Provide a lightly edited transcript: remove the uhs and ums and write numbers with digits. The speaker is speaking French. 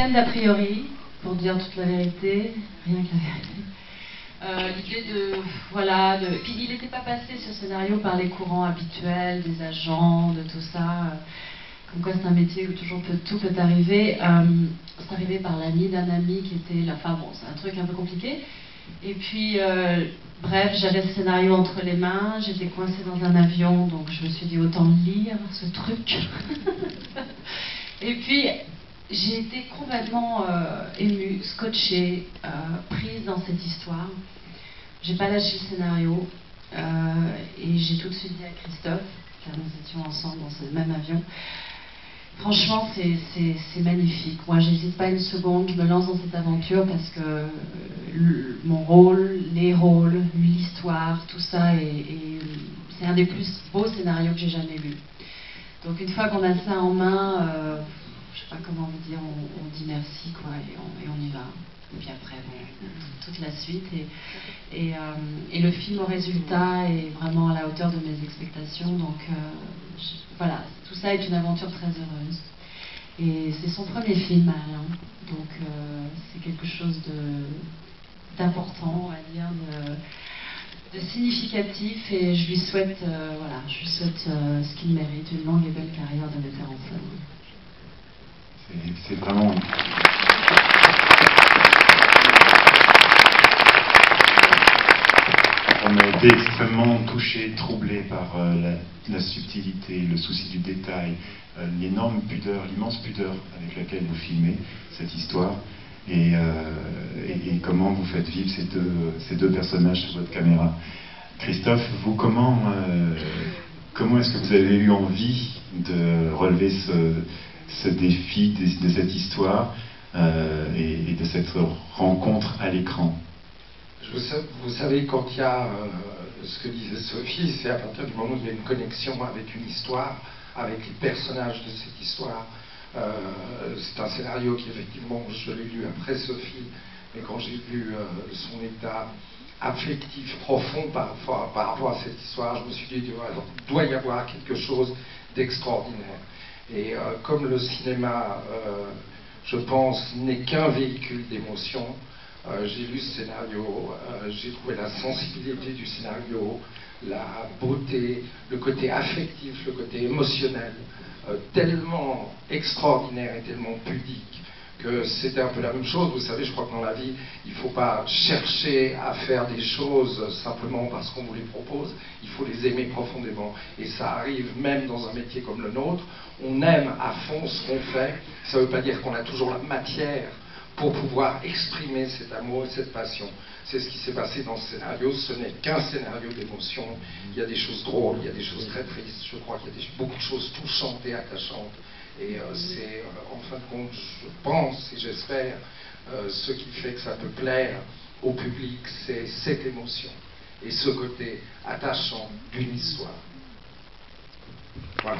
pleine d'a priori, pour dire toute la vérité, rien que la vérité. L'idée de, voilà, puis il n'était pas passé ce scénario par les courants habituels, des agents, de tout ça. Comme quoi c'est un métier où toujours tout peut arriver. C'est arrivé par l'ami d'un ami qui était là. Enfin bon, c'est un truc un peu compliqué. Et puis, bref, j'avais ce scénario entre les mains, j'étais coincée dans un avion, donc je me suis dit autant lire ce truc. Et puis, j'ai été complètement émue, scotchée, prise dans cette histoire. J'ai pas lâché le scénario, et j'ai tout de suite dit à Christophe, car nous étions ensemble dans ce même avion. Franchement, c'est magnifique. Moi, j'hésite pas une seconde, je me lance dans cette aventure parce que mon rôle, les rôles, l'histoire, tout ça, c'est un des plus beaux scénarios que j'ai jamais lu. Donc une fois qu'on a ça en main, je sais pas comment vous dire, on dit merci, quoi, et on y va. Et puis après, bon, toute la suite. Et le film au résultat est vraiment à la hauteur de mes expectations. Donc voilà, tout ça est une aventure très heureuse. Et c'est son premier film, Alain. Donc c'est quelque chose d'important, on va dire, de significatif. Et je lui souhaite, voilà, je lui souhaite ce qu'il mérite, une longue et belle carrière de metteur en scène. C'est vraiment... On a été extrêmement touchés, troublés par la subtilité, le souci du détail, l'énorme pudeur, l'immense pudeur avec laquelle vous filmez cette histoire, et comment vous faites vivre ces deux personnages sur votre caméra. Christophe, vous, comment est-ce que vous avez eu envie de relever ce défi de cette histoire et de cette rencontre à l'écran? Vous savez, quand il y a ce que disait Sophie, c'est à partir du moment où il y a une connexion avec une histoire, avec les personnages de cette histoire. C'est un scénario qui, effectivement, je l'ai lu après Sophie, mais quand j'ai vu son état affectif profond par rapport à cette histoire, je me suis dit, il doit y avoir quelque chose d'extraordinaire. Et comme le cinéma, je pense, n'est qu'un véhicule d'émotion, j'ai lu ce scénario, j'ai trouvé la sensibilité du scénario, la beauté, le côté affectif, le côté émotionnel, tellement extraordinaire et tellement pudique que c'était un peu la même chose. Vous savez, je crois que dans la vie, il ne faut pas chercher à faire des choses simplement parce qu'on vous les propose, il faut les aimer profondément. Et ça arrive même dans un métier comme le nôtre, on aime à fond ce qu'on fait, ça ne veut pas dire qu'on a toujours la matière pour pouvoir exprimer cet amour et cette passion. C'est ce qui s'est passé dans ce scénario. Ce n'est qu'un scénario d'émotion. Il y a des choses drôles, il y a des choses très tristes. Je crois qu'il y a beaucoup de choses touchantes et attachantes. Et c'est, en fin de compte, je pense et j'espère, ce qui fait que ça peut plaire au public, c'est cette émotion et ce côté attachant d'une histoire. Voilà.